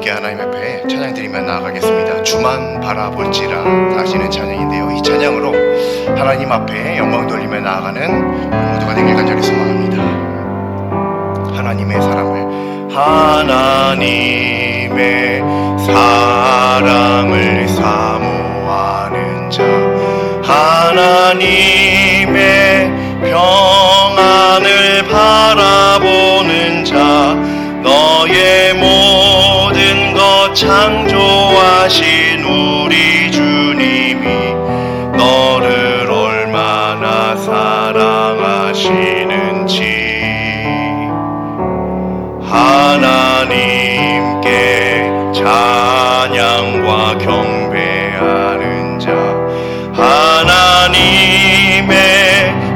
함께 하나님 앞에 찬양 드리며 나아가겠습니다. 주만 바라볼지라 하시는 찬양인데요, 이 찬양으로 하나님 앞에 영광 돌리며 나아가는 모두가 되길 간절히 소망합니다. 하나님의 사랑을 사모하는 자, 하나님의 평안을 바라보는 자, 너의 모든 것 창조하신 우리 주님이 너를 얼마나 사랑하시는지 하나님께 찬양과 경배하는 자, 하나님의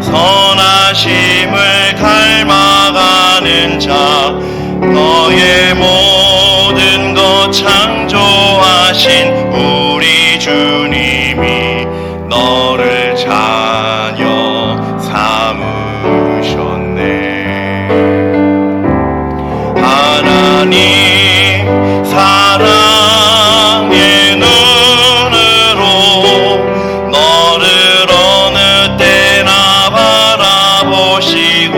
선하심을 닮아가는 자, 너의 모든 것 창조하신 우리 주님이 너를 자녀 삼으셨네. 하나님 사랑의 눈으로 너를 어느 때나 바라보시고,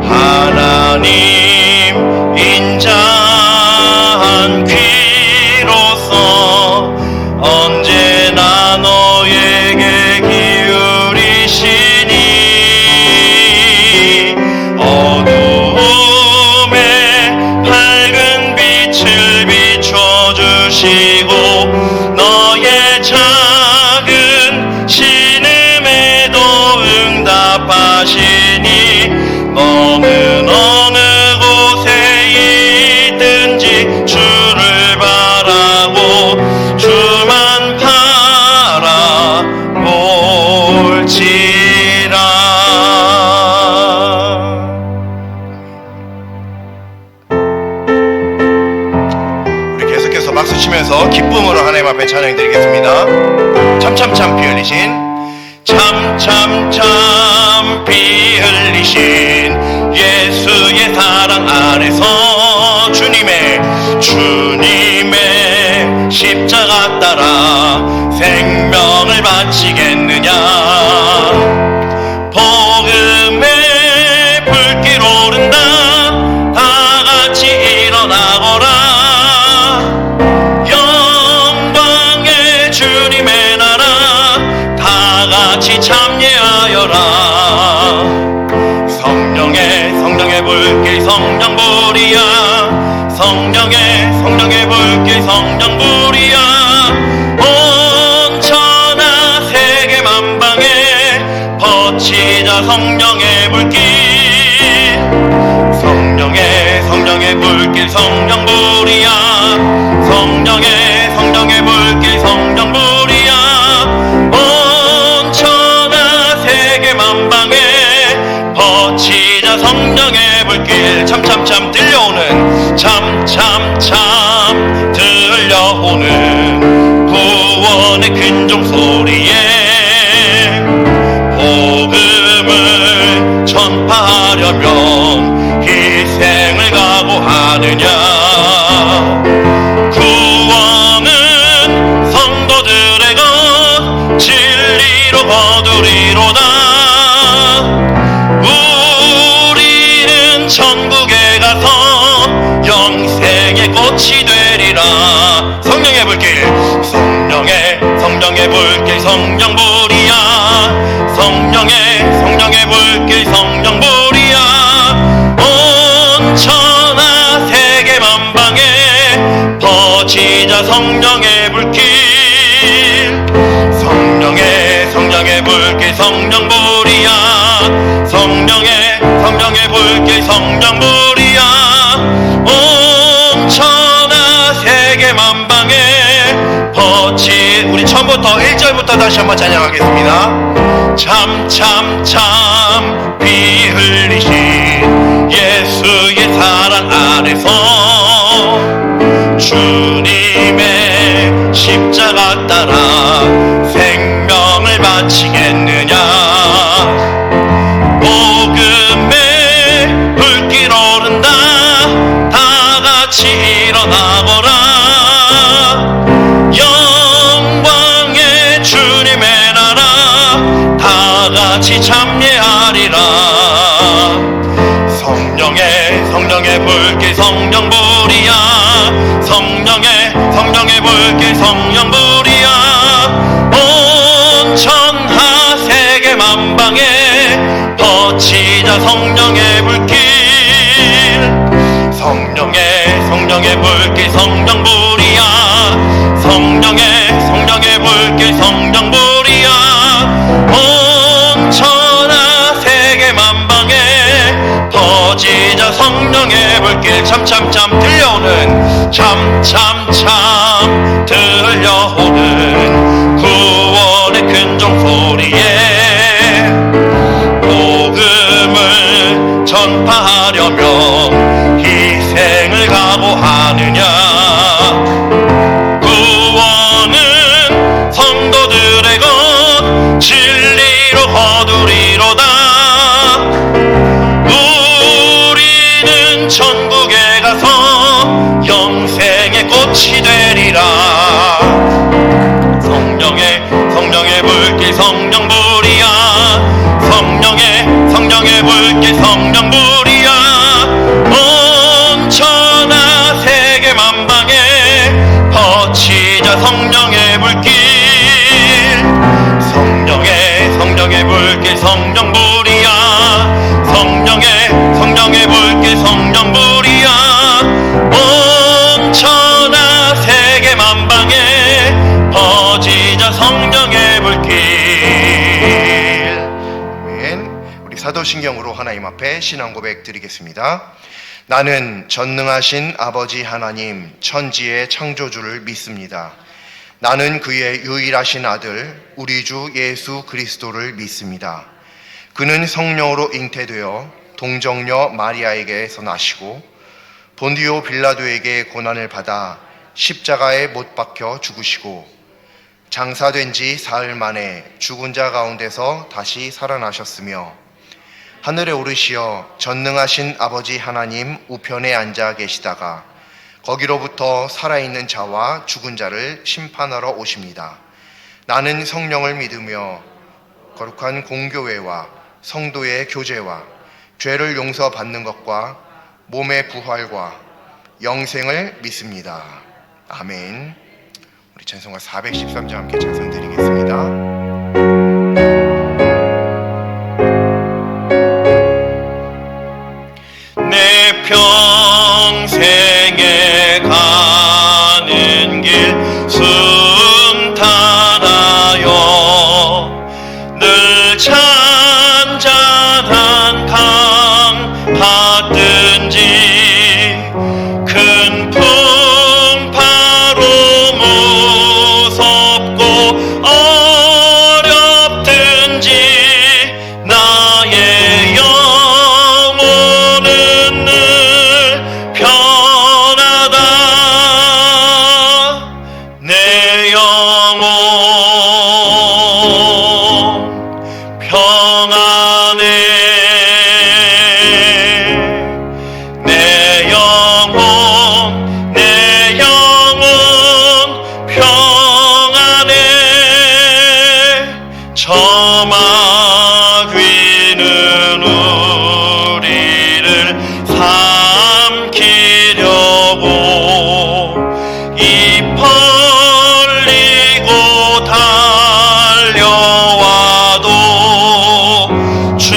하나님 인자한 귀로서 언제나 너에게 기울이시니 어두움에 밝은 빛을 비춰주시고 너의 작은 신음에도 응답하시니 너는 어느 곳에 있든지 주를 바라고 주만 바라볼지라. 우리 계속해서 박수 치면서 기쁨으로 하나님 앞에 찬양 드리겠습니다. 참참참 피 흘리신, 참참참 피 흘리신 예수의 사랑 아래서 주님의 십자가 따라 생명을 바치겠느냐. 복음의 불길 오른다, 다 같이 일어나거라. 영광의 주님의 나라 다 같이 참여하여라. 성령의 불길 성령불이야, 성령의 불길 성령불이야. 온 천하 세계 만방에 퍼치자 성령의 불길. 성령의 불길 성령불이야, 성령의 불길 성령불이야. 온 천하 세계 만방에 퍼치자 성령의 불길. 참참참 들려오는, 참참참 들려오는 구원의 큰 종소리에 복음을 전파하려면 희생을 각오하느냐. 구원은 성도들의 것 진리로 거두리로다. 우리는 천국에 가서 영생의 꽃이 되리라. 성령의 불길, 성령의 불길 성령불이야. 성령의 불길 성령불이야. 온 천하 세계 만방에 퍼치자 성령의 불길. 성령의 불길 성령불이야. 성령의 불길 성령불이야. 온 천하 세계 만방에 우리 처음부터 1절부터 다시 한번 찬양하겠습니다. 참참참 피 흘리신 예수의 사랑 아래서 주님의 십자가 따라 생명을 바치겠느냐. 복음의 불길 오른다, 다 불길 성령불이야. 성령의 불길 성령불이야. 온 천하 세계 만방에 퍼치자 성령의 불길. 성령의 불길 성령불이야. 성령의 불길 성령불이야. 온 천하 세계 만방에 퍼지자 성령의 불길. 참참참 들려오는 참참참 들려오는 구원의 큰 종소리에 복음을 전파하려면 희생을 각오하느냐. 구원은 성도들의 것 진리로 거두리로다. 우리는 천국에 가서 영생의 꽃이 되리라. 성령의 불길 성령불이야. 성령의 불길 성령불이야. 온 천하 세계 만방에 퍼치자 성령의 불길. 성령의 불길 성령불이야. 성령의 불길 성령불이야. 온 천하 세계 만방에 퍼지자 성령의 불길. 아멘. 우리 사도신경으로 하나님 앞에 신앙 고백 드리겠습니다. 나는 전능하신 아버지 하나님 천지의 창조주를 믿습니다. 나는 그의 유일하신 아들 우리 주 예수 그리스도를 믿습니다. 그는 성령으로 잉태되어 동정녀 마리아에게서 나시고 본디오 빌라도에게 고난을 받아 십자가에 못 박혀 죽으시고 장사된 지 사흘 만에 죽은 자 가운데서 다시 살아나셨으며 하늘에 오르시어 전능하신 아버지 하나님 우편에 앉아 계시다가 거기로부터 살아있는 자와 죽은 자를 심판하러 오십니다. 나는 성령을 믿으며 거룩한 공교회와 성도의 교제와 죄를 용서받는 것과 몸의 부활과 영생을 믿습니다. 아멘. 우리 찬송가 413장 함께 찬송드리겠습니다. 평생에 가는 길 순탄하여 늘 잔잔한 강 받든지 큰 풍파로 무섭고 어렵든지 나의 영혼은 늘 편하다. 내 영혼 평안해. 내 영혼 평안해. 저막 위는 우리를 삼키려고 입 벌리고 달려와도 주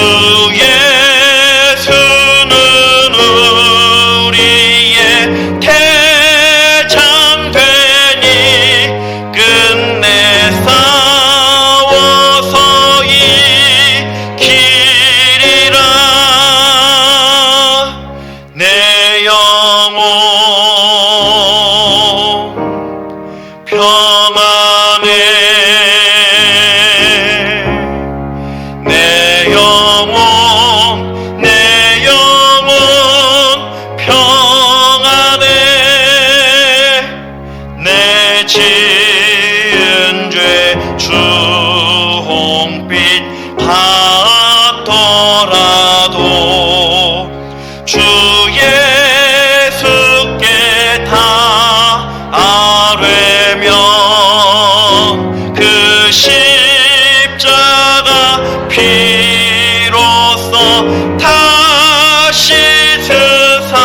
예수는 우리의 대장 되니 끝내 싸워서 이기리라. 내 영혼 평안해. 내 영혼 평안해. 내 지은 죄 주홍빛 같더라도 주 예수께 다 아뢰면 그 십자가 피로써 다시 세상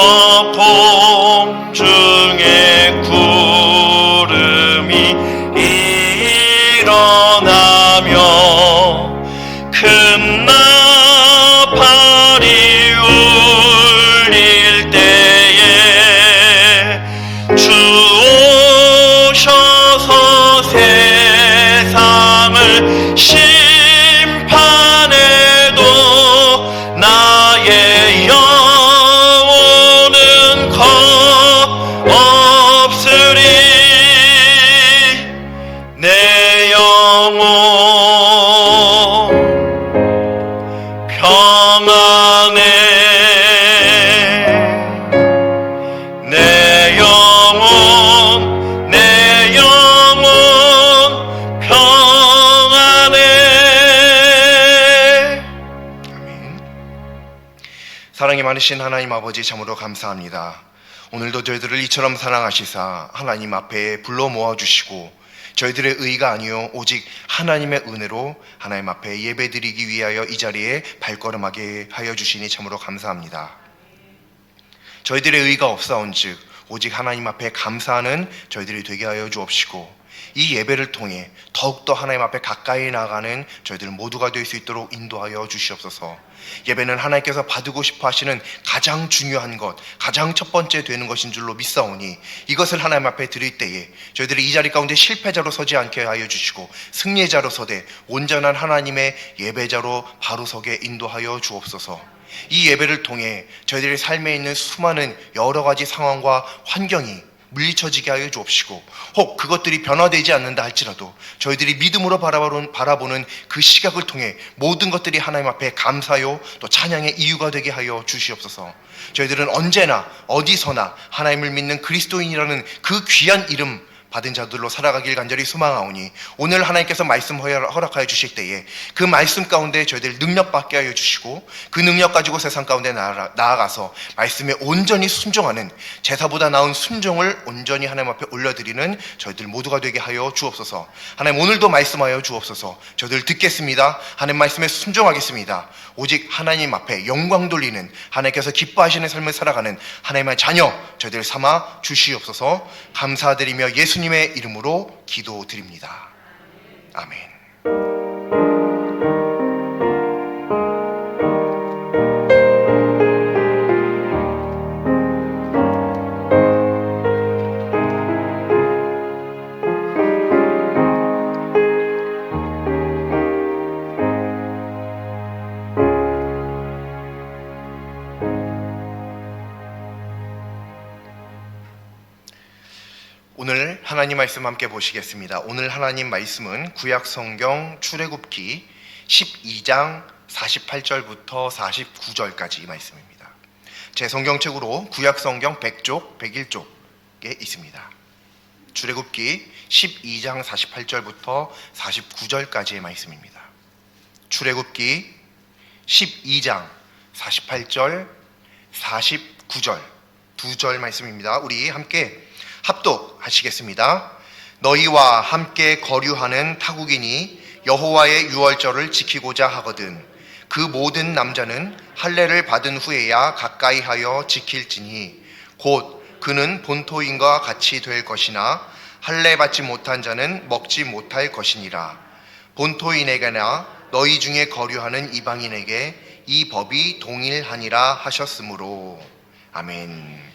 저 공중에 구름이 일어나며 큰 나팔이 울릴 때에 주 오셔서 세상을 심판해도 나의 영혼은 겁없으리. 내 영혼 평안해. 내 영혼 평안해. 아멘. 사랑이 많으신 하나님 아버지, 참으로 감사합니다. 오늘도 저희들을 이처럼 사랑하시사 하나님 앞에 불러 모아주시고 저희들의 의가 아니요 오직 하나님의 은혜로 하나님 앞에 예배드리기 위하여 이 자리에 발걸음하게 하여 주시니 참으로 감사합니다. 저희들의 의가 없사온즉 오직 하나님 앞에 감사하는 저희들이 되게 하여 주옵시고 이 예배를 통해 더욱더 하나님 앞에 가까이 나아가는 저희들 모두가 될 수 있도록 인도하여 주시옵소서. 예배는 하나님께서 받고 싶어 하시는 가장 중요한 것, 가장 첫 번째 되는 것인 줄로 믿사오니 이것을 하나님 앞에 드릴 때에 저희들이 이 자리 가운데 실패자로 서지 않게 하여 주시고 승리자로 서되 온전한 하나님의 예배자로 바로 서게 인도하여 주옵소서. 이 예배를 통해 저희들의 삶에 있는 수많은 여러 가지 상황과 환경이 물리쳐지게 하여 주옵시고 혹 그것들이 변화되지 않는다 할지라도 저희들이 믿음으로 바라보는 그 시각을 통해 모든 것들이 하나님 앞에 감사요 또 찬양의 이유가 되게 하여 주시옵소서. 저희들은 언제나 어디서나 하나님을 믿는 그리스도인이라는 그 귀한 이름 받은 자들로 살아가길 간절히 소망하오니 오늘 하나님께서 말씀 허락하여 주실 때에 그 말씀 가운데 저희들 능력 받게 하여 주시고 그 능력 가지고 세상 가운데 나아가서 말씀에 온전히 순종하는 제사보다 나은 순종을 온전히 하나님 앞에 올려드리는 저희들 모두가 되게 하여 주옵소서. 하나님 오늘도 말씀하여 주옵소서. 저희들 듣겠습니다. 하나님 말씀에 순종하겠습니다. 오직 하나님 앞에 영광 돌리는 하나님께서 기뻐하시는 삶을 살아가는 하나님의 자녀 저희들 삼아 주시옵소서. 감사드리며 예수님의 이름으로 기도드립니다. 아멘. 오늘 하나님 말씀 함께 보시겠습니다. 오늘 하나님 말씀은 구약성경 출애굽기 12장 48절부터 49절까지 말씀입니다. 제 성경책으로 구약성경 100쪽, 101쪽에 있습니다. 출애굽기 12장 48절부터 49절까지의 말씀입니다. 출애굽기 12장 48절, 49절 두 절 말씀입니다. 우리 함께 합독하시겠습니다. 너희와 함께 거류하는 타국인이 여호와의 유월절을 지키고자 하거든 그 모든 남자는 할례를 받은 후에야 가까이 하여 지킬지니 곧 그는 본토인과 같이 될 것이나 할례 받지 못한 자는 먹지 못할 것이니라. 본토인에게나 너희 중에 거류하는 이방인에게 이 법이 동일하니라 하셨으므로. 아멘.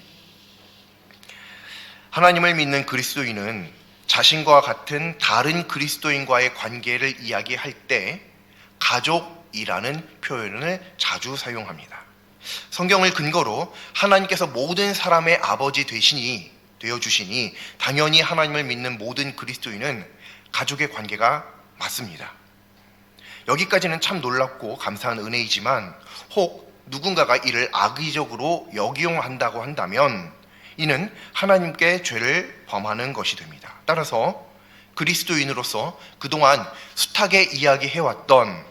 하나님을 믿는 그리스도인은 자신과 같은 다른 그리스도인과의 관계를 이야기할 때 가족이라는 표현을 자주 사용합니다. 성경을 근거로 하나님께서 모든 사람의 아버지 되어주시니 당연히 하나님을 믿는 모든 그리스도인은 가족의 관계가 맞습니다. 여기까지는 참 놀랍고 감사한 은혜이지만 혹 누군가가 이를 악의적으로 역이용한다고 한다면 이는 하나님께 죄를 범하는 것이 됩니다. 따라서 그리스도인으로서 그동안 숱하게 이야기해왔던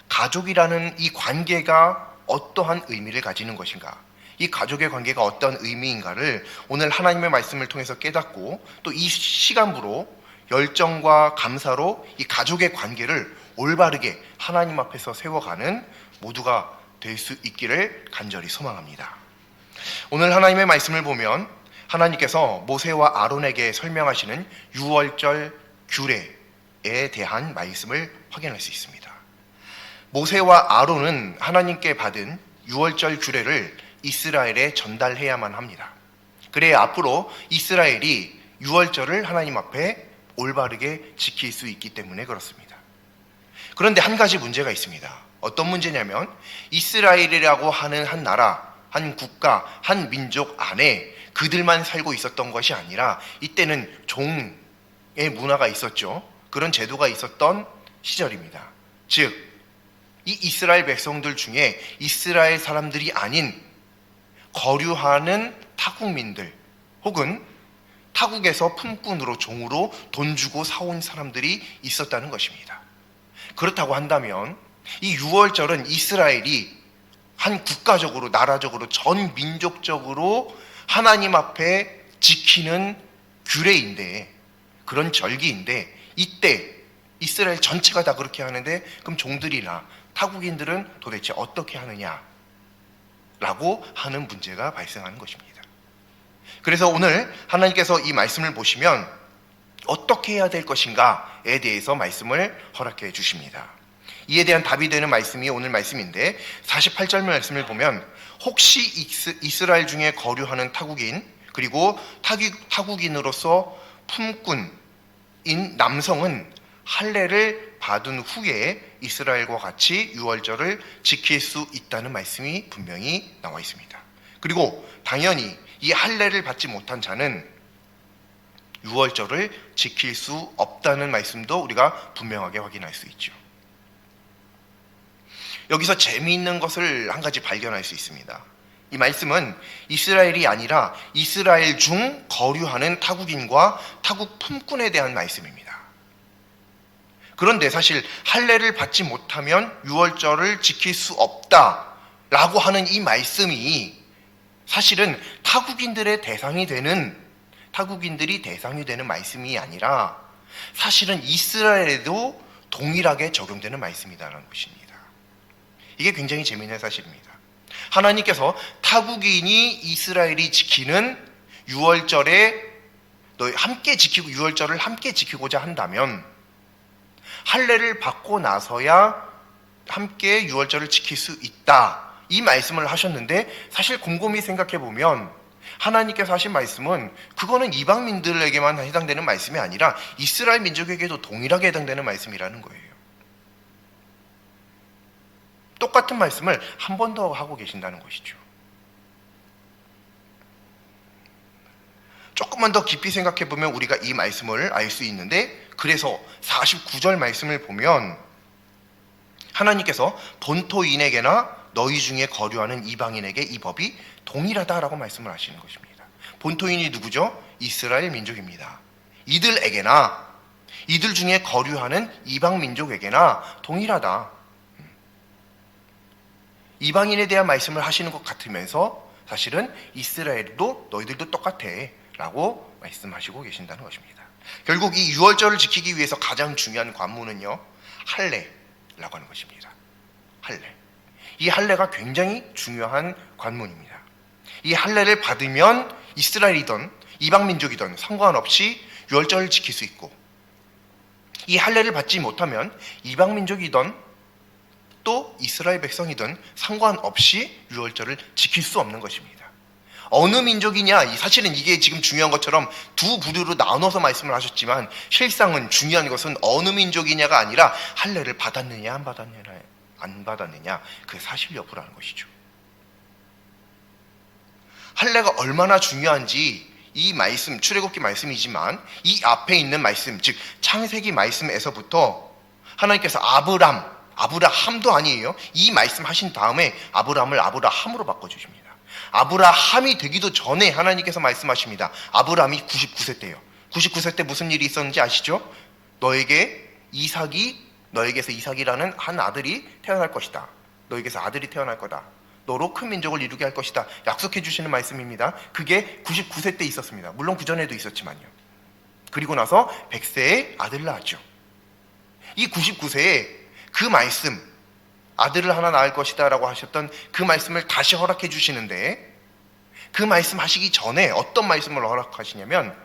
가족이라는 이 관계가 어떠한 의미를 가지는 것인가, 이 가족의 관계가 어떤 의미인가를 오늘 하나님의 말씀을 통해서 깨닫고 또 이 시간부로 열정과 감사로 이 가족의 관계를 올바르게 하나님 앞에서 세워가는 모두가 될 수 있기를 간절히 소망합니다. 오늘 하나님의 말씀을 보면 하나님께서 모세와 아론에게 설명하시는 유월절 규례에 대한 말씀을 확인할 수 있습니다. 모세와 아론은 하나님께 받은 유월절 규례를 이스라엘에 전달해야만 합니다. 그래야 앞으로 이스라엘이 유월절을 하나님 앞에 올바르게 지킬 수 있기 때문에 그렇습니다. 그런데 한 가지 문제가 있습니다. 어떤 문제냐면 이스라엘이라고 하는 한 나라, 한 국가, 한 민족 안에 그들만 살고 있었던 것이 아니라 이때는 종의 문화가 있었죠. 그런 제도가 있었던 시절입니다. 즉, 이 이스라엘 백성들 중에 이스라엘 사람들이 아닌 거류하는 타국민들 혹은 타국에서 품꾼으로 종으로 돈 주고 사온 사람들이 있었다는 것입니다. 그렇다고 한다면 이 유월절은 이스라엘이 한 국가적으로, 나라적으로, 전 민족적으로 하나님 앞에 지키는 규례인데, 그런 절기인데, 이때 이스라엘 전체가 다 그렇게 하는데 그럼 종들이나 타국인들은 도대체 어떻게 하느냐라고 하는 문제가 발생하는 것입니다. 그래서 오늘 하나님께서 이 말씀을 보시면 어떻게 해야 될 것인가에 대해서 말씀을 허락해 주십니다. 이에 대한 답이 되는 말씀이 오늘 말씀인데 48절 말씀을 보면 혹시 이스라엘 중에 거류하는 타국인 그리고 타국인으로서 품꾼인 남성은 할례를 받은 후에 이스라엘과 같이 유월절을 지킬 수 있다는 말씀이 분명히 나와 있습니다. 그리고 당연히 이 할례를 받지 못한 자는 유월절을 지킬 수 없다는 말씀도 우리가 분명하게 확인할 수 있죠. 여기서 재미있는 것을 한 가지 발견할 수 있습니다. 이 말씀은 이스라엘이 아니라 이스라엘 중 거류하는 타국인과 타국 품꾼에 대한 말씀입니다. 그런데 사실 할례를 받지 못하면 유월절을 지킬 수 없다라고 하는 이 말씀이 사실은 타국인들이 대상이 되는 말씀이 아니라 사실은 이스라엘에도 동일하게 적용되는 말씀이라는 것입니다. 이게 굉장히 재미있는 사실입니다. 하나님께서 타국인이 이스라엘이 지키는 유월절에 유월절을 함께 지키고자 한다면 할례를 받고 나서야 함께 유월절을 지킬 수 있다. 이 말씀을 하셨는데 사실 곰곰이 생각해 보면 하나님께서 하신 말씀은 그거는 이방민들에게만 해당되는 말씀이 아니라 이스라엘 민족에게도 동일하게 해당되는 말씀이라는 거예요. 똑같은 말씀을 한 번 더 하고 계신다는 것이죠. 조금만 더 깊이 생각해 보면 우리가 이 말씀을 알 수 있는데 그래서 49절 말씀을 보면 하나님께서 본토인에게나 너희 중에 거류하는 이방인에게 이 법이 동일하다라고 말씀을 하시는 것입니다. 본토인이 누구죠? 이스라엘 민족입니다. 이들에게나 이들 중에 거류하는 이방 민족에게나 동일하다. 이방인에 대한 말씀을 하시는 것 같으면서 사실은 이스라엘도 너희들도 똑같아 라고 말씀하시고 계신다는 것입니다. 결국 이 유월절을 지키기 위해서 가장 중요한 관문은요 할례라고 하는 것입니다. 할례. 이 할례가 굉장히 중요한 관문입니다. 이 할례를 받으면 이스라엘이든 이방 민족이든 상관없이 유월절을 지킬 수 있고 이 할례를 받지 못하면 이방 민족이든 또 이스라엘 백성이든 상관없이 유월절을 지킬 수 없는 것입니다. 어느 민족이냐? 사실은 이게 지금 중요한 것처럼 두 부류로 나눠서 말씀을 하셨지만 실상은 중요한 것은 어느 민족이냐가 아니라 할례를 받았느냐 안 받았느냐 그 사실 여부라는 것이죠. 할례가 얼마나 중요한지 이 말씀, 출애굽기 말씀이지만 이 앞에 있는 말씀, 즉 창세기 말씀에서부터 하나님께서 아브라함도 아니에요. 이 말씀하신 다음에 아브라함을 아브라함으로 바꿔주십니다. 아브라함이 되기도 전에 하나님께서 말씀하십니다. 아브라함이 99세 때예요. 99세 때 무슨 일이 있었는지 아시죠? 너에게서 이삭이라는 한 아들이 태어날 것이다. 너에게서 아들이 태어날 거다. 너로 큰 민족을 이루게 할 것이다. 약속해 주시는 말씀입니다. 그게 99세 때 있었습니다. 물론 그전에도 있었지만요. 그리고 나서 100세에 아들을 낳았죠. 이 99세에 그 말씀, 아들을 하나 낳을 것이다 라고 하셨던 그 말씀을 다시 허락해 주시는데 그 말씀하시기 전에 어떤 말씀을 허락하시냐면,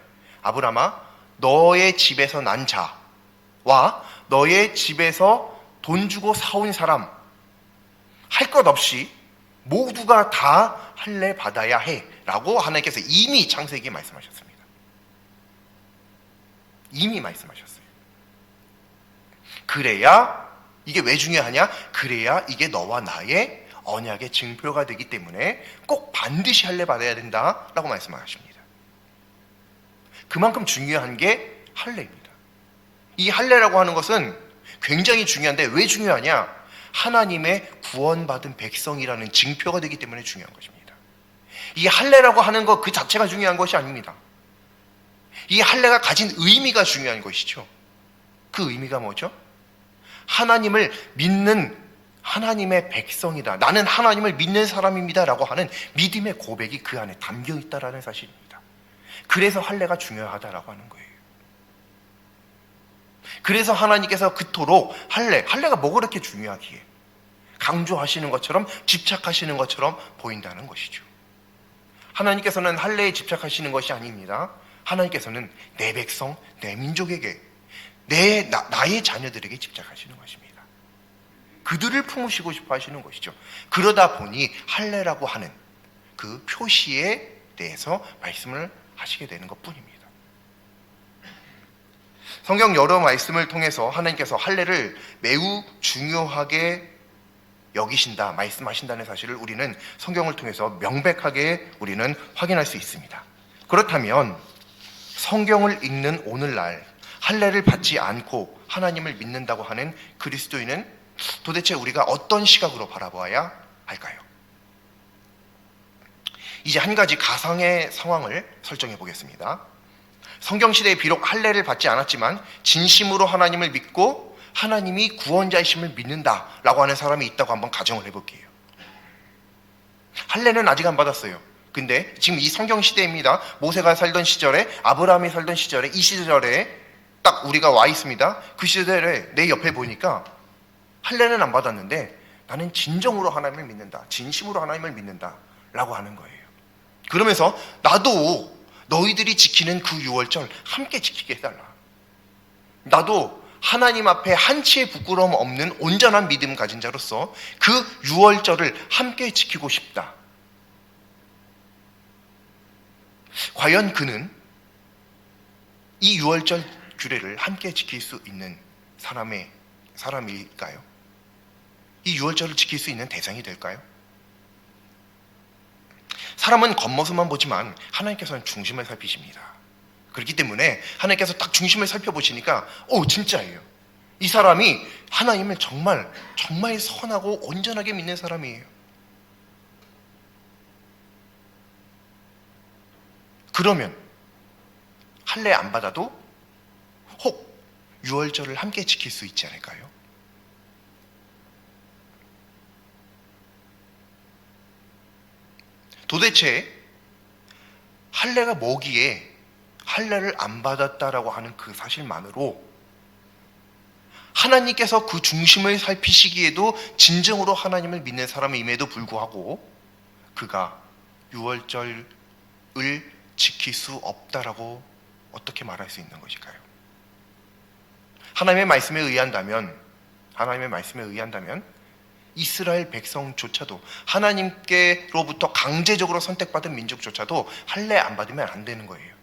아브라함아, 너의 집에서 난 자와 너의 집에서 돈 주고 사온 사람 할 것 없이 모두가 다 할례 받아야 해 라고 하나님께서 이미 창세기에 말씀하셨습니다. 이미 말씀하셨어요. 그래야, 이게 왜 중요하냐? 그래야 이게 너와 나의 언약의 증표가 되기 때문에 꼭 반드시 할례 받아야 된다라고 말씀하십니다. 그만큼 중요한 게 할례입니다. 이 할례라고 하는 것은 굉장히 중요한데, 왜 중요하냐? 하나님의 구원받은 백성이라는 증표가 되기 때문에 중요한 것입니다. 이 할례라고 하는 것 그 자체가 중요한 것이 아닙니다. 이 할례가 가진 의미가 중요한 것이죠. 그 의미가 뭐죠? 하나님을 믿는 하나님의 백성이다, 나는 하나님을 믿는 사람입니다 라고 하는 믿음의 고백이 그 안에 담겨 있다라는 사실입니다. 그래서 할례가 중요하다라고 하는 거예요. 그래서 하나님께서 그토록 할례가 뭐가 그렇게 중요하기에 강조하시는 것처럼, 집착하시는 것처럼 보인다는 것이죠. 하나님께서는 할례에 집착하시는 것이 아닙니다. 하나님께서는 내 백성, 내 민족에게, 나의 자녀들에게 집착하시는 것입니다. 그들을 품으시고 싶어 하시는 것이죠. 그러다 보니 할례라고 하는 그 표시에 대해서 말씀을 하시게 되는 것뿐입니다. 성경 여러 말씀을 통해서 하나님께서 할례를 매우 중요하게 여기신다, 말씀하신다는 사실을 우리는 성경을 통해서 명백하게 우리는 확인할 수 있습니다. 그렇다면 성경을 읽는 오늘날 할례를 받지 않고 하나님을 믿는다고 하는 그리스도인은 도대체 우리가 어떤 시각으로 바라봐야 할까요? 이제 한 가지 가상의 상황을 설정해 보겠습니다. 성경시대에 비록 할례를 받지 않았지만 진심으로 하나님을 믿고 하나님이 구원자이심을 믿는다라고 하는 사람이 있다고 한번 가정을 해볼게요. 할례는 아직 안 받았어요. 근데 지금 이 성경시대입니다. 모세가 살던 시절에, 아브라함이 살던 시절에, 이 시절에 딱 우리가 와 있습니다. 그 시절에 내 옆에 보니까 할례는 안 받았는데 나는 진정으로 하나님을 믿는다, 진심으로 하나님을 믿는다 라고 하는 거예요. 그러면서 나도 너희들이 지키는 그 유월절 함께 지키게 해달라. 나도 하나님 앞에 한치의 부끄러움 없는 온전한 믿음 가진 자로서 그 유월절을 함께 지키고 싶다. 과연 그는 이 유월절 규례를 함께 지킬 수 있는 사람일까요? 이 유월절을 지킬 수 있는 대상이 될까요? 사람은 겉모습만 보지만 하나님께서는 중심을 살피십니다. 그렇기 때문에 하나님께서 딱 중심을 살펴보시니까 진짜예요. 이 사람이 하나님을 정말 선하고 온전하게 믿는 사람이에요. 그러면 할례 안 받아도 혹 유월절을 함께 지킬 수 있지 않을까요? 도대체 할례가 뭐기에 할례를 안 받았다라고 하는 그 사실만으로 하나님께서 그 중심을 살피시기에도 진정으로 하나님을 믿는 사람임에도 불구하고 그가 유월절을 지킬 수 없다라고 어떻게 말할 수 있는 것일까요? 하나님의 말씀에 의한다면 이스라엘 백성조차도, 하나님께로부터 강제적으로 선택받은 민족조차도 할례 안 받으면 안 되는 거예요.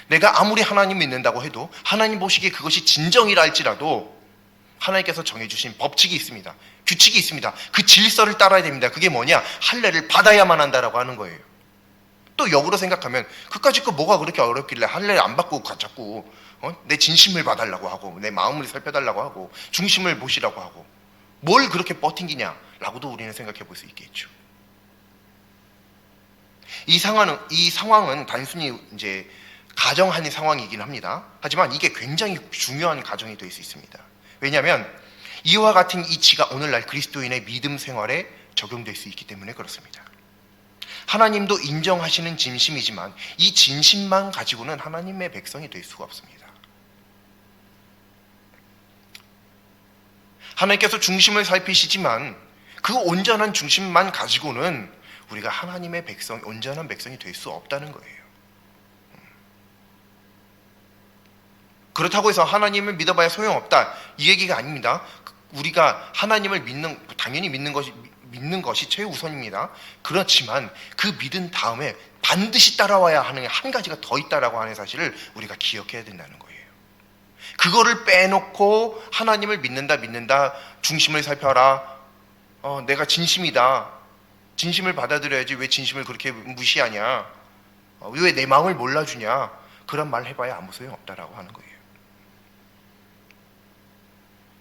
내가 아무리 하나님 믿는다고 해도 하나님 보시기에 그것이 진정이라 할지라도 하나님께서 정해주신 법칙이 있습니다. 규칙이 있습니다. 그 질서를 따라야 됩니다. 그게 뭐냐? 할례를 받아야만 한다라고 하는 거예요. 또 역으로 생각하면 그까짓 거 뭐가 그렇게 어렵길래 할례를 안 받고 자꾸 내 진심을 봐달라고 하고 내 마음을 살펴달라고 하고 중심을 보시라고 하고 뭘 그렇게 버팅기냐라고도 우리는 생각해 볼 수 있겠죠. 이 상황은 단순히 이제 가정한 상황이긴 합니다. 하지만 이게 굉장히 중요한 가정이 될 수 있습니다. 왜냐하면 이와 같은 이치가 오늘날 그리스도인의 믿음 생활에 적용될 수 있기 때문에 그렇습니다. 하나님도 인정하시는 진심이지만 이 진심만 가지고는 하나님의 백성이 될 수가 없습니다. 하나님께서 중심을 살피시지만 그 온전한 중심만 가지고는 우리가 하나님의 백성, 온전한 백성이 될 수 없다는 거예요. 그렇다고 해서 하나님을 믿어봐야 소용없다, 이 얘기가 아닙니다. 우리가 하나님을 당연히 믿는 것이 최우선입니다. 그렇지만 그 믿은 다음에 반드시 따라와야 하는 한 가지가 더 있다라고 하는 사실을 우리가 기억해야 된다는 거예요. 그거를 빼놓고 하나님을 믿는다 중심을 살펴라, 내가 진심이다, 진심을 받아들여야지 왜 진심을 그렇게 무시하냐, 왜 내 마음을 몰라주냐, 그런 말 해봐야 아무 소용없다라고 하는 거예요.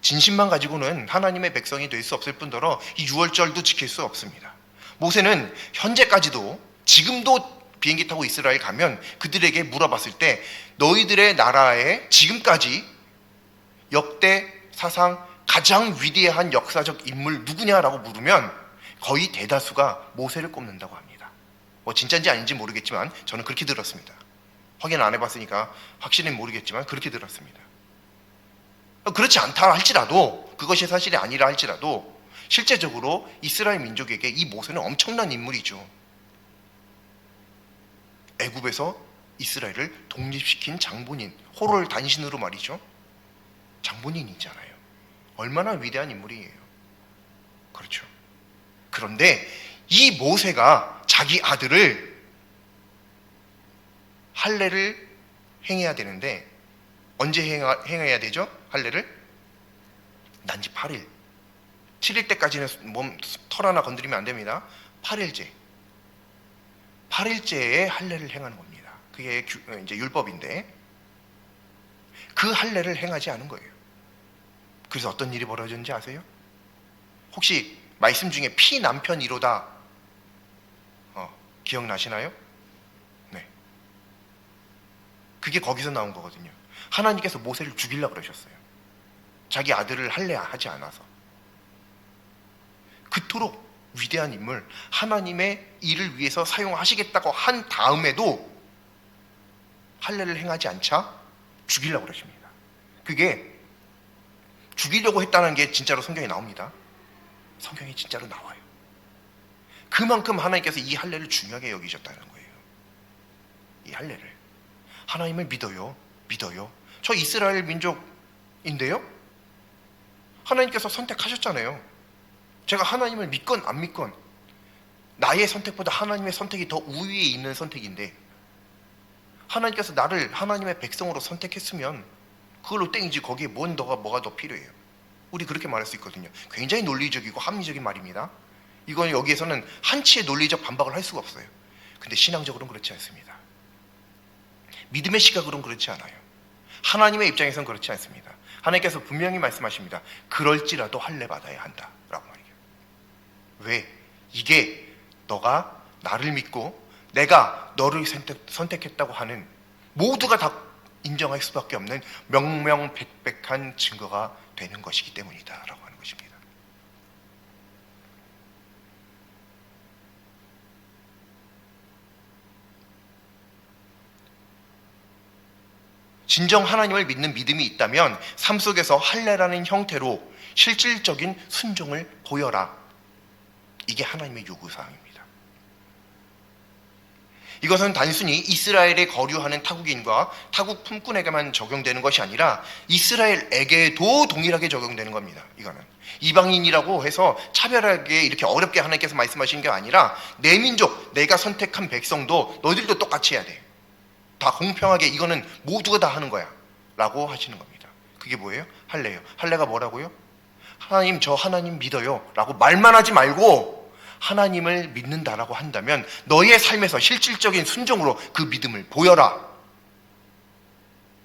진심만 가지고는 하나님의 백성이 될 수 없을 뿐더러 이 유월절도 지킬 수 없습니다. 모세는 현재까지도, 지금도 비행기 타고 이스라엘 가면 그들에게 물어봤을 때 너희들의 나라에 지금까지 역대 사상 가장 위대한 역사적 인물 누구냐라고 물으면 거의 대다수가 모세를 꼽는다고 합니다. 진짜인지 아닌지 모르겠지만 저는 그렇게 들었습니다. 확인 안 해봤으니까 확실히 모르겠지만 그렇게 들었습니다. 그렇지 않다 할지라도, 그것이 사실이 아니라 할지라도 실제적으로 이스라엘 민족에게 이 모세는 엄청난 인물이죠. 애굽에서 이스라엘을 독립시킨 장본인, 호롤 단신으로 말이죠. 장본인이잖아요. 얼마나 위대한 인물이에요. 그렇죠. 그런데 이 모세가 자기 아들을 할례를 행해야 되는데 언제 행해야 되죠? 할례를? 난지 8일. 7일 때까지는 몸 털 하나 건드리면 안 됩니다. 8일째. 8일째에 할례를 행하는 겁니다. 그게 이제 율법인데 그 할례를 행하지 않은 거예요. 그래서 어떤 일이 벌어졌는지 아세요? 혹시 말씀 중에 피남편 이로다 기억나시나요? 네. 그게 거기서 나온 거거든요. 하나님께서 모세를 죽이려고 그러셨어요. 자기 아들을 할례하지 않아서. 그토록 위대한 인물, 하나님의 일을 위해서 사용하시겠다고 한 다음에도 할례를 행하지 않자 죽이려고 그러십니다. 그게 죽이려고 했다는 게 진짜로 성경에 나옵니다. 성경에 진짜로 나와요. 그만큼 하나님께서 이 할례를 중요하게 여기셨다는 거예요. 이 할례를. 하나님을 믿어요. 저 이스라엘 민족인데요, 하나님께서 선택하셨잖아요. 제가 하나님을 믿건 안 믿건 나의 선택보다 하나님의 선택이 더 우위에 있는 선택인데 하나님께서 나를 하나님의 백성으로 선택했으면 그걸로 땡이지 거기에 뭐가 더 필요해요. 우리 그렇게 말할 수 있거든요. 굉장히 논리적이고 합리적인 말입니다. 이건 여기에서는 한치의 논리적 반박을 할 수가 없어요. 근데 신앙적으로는 그렇지 않습니다. 믿음의 시각으로는 그렇지 않아요. 하나님의 입장에서는 그렇지 않습니다. 하나님께서 분명히 말씀하십니다. 그럴지라도 할례 받아야 한다 라고 말이에요. 왜? 이게 너가 나를 믿고 내가 너를 선택했다고 하는, 모두가 다 인정할 수밖에 없는 명명백백한 증거가 되는 것이기 때문이다 라고 하는 것입니다. 진정 하나님을 믿는 믿음이 있다면 삶 속에서 할례라는 형태로 실질적인 순종을 보여라. 이게 하나님의 요구사항입니다. 이것은 단순히 이스라엘에 거류하는 타국인과 타국 품꾼에게만 적용되는 것이 아니라 이스라엘에게도 동일하게 적용되는 겁니다. 이거는 이방인이라고 해서 차별하게 이렇게 어렵게 하나님께서 말씀하신 게 아니라 내 민족, 내가 선택한 백성도 너희들도 똑같이 해야 돼. 다 공평하게, 이거는 모두가 다 하는 거야 라고 하시는 겁니다. 그게 뭐예요? 할례예요. 할례가 뭐라고요? 하나님, 저 하나님 믿어요 라고 말만 하지 말고 하나님을 믿는다라고 한다면 너의 삶에서 실질적인 순종으로 그 믿음을 보여라.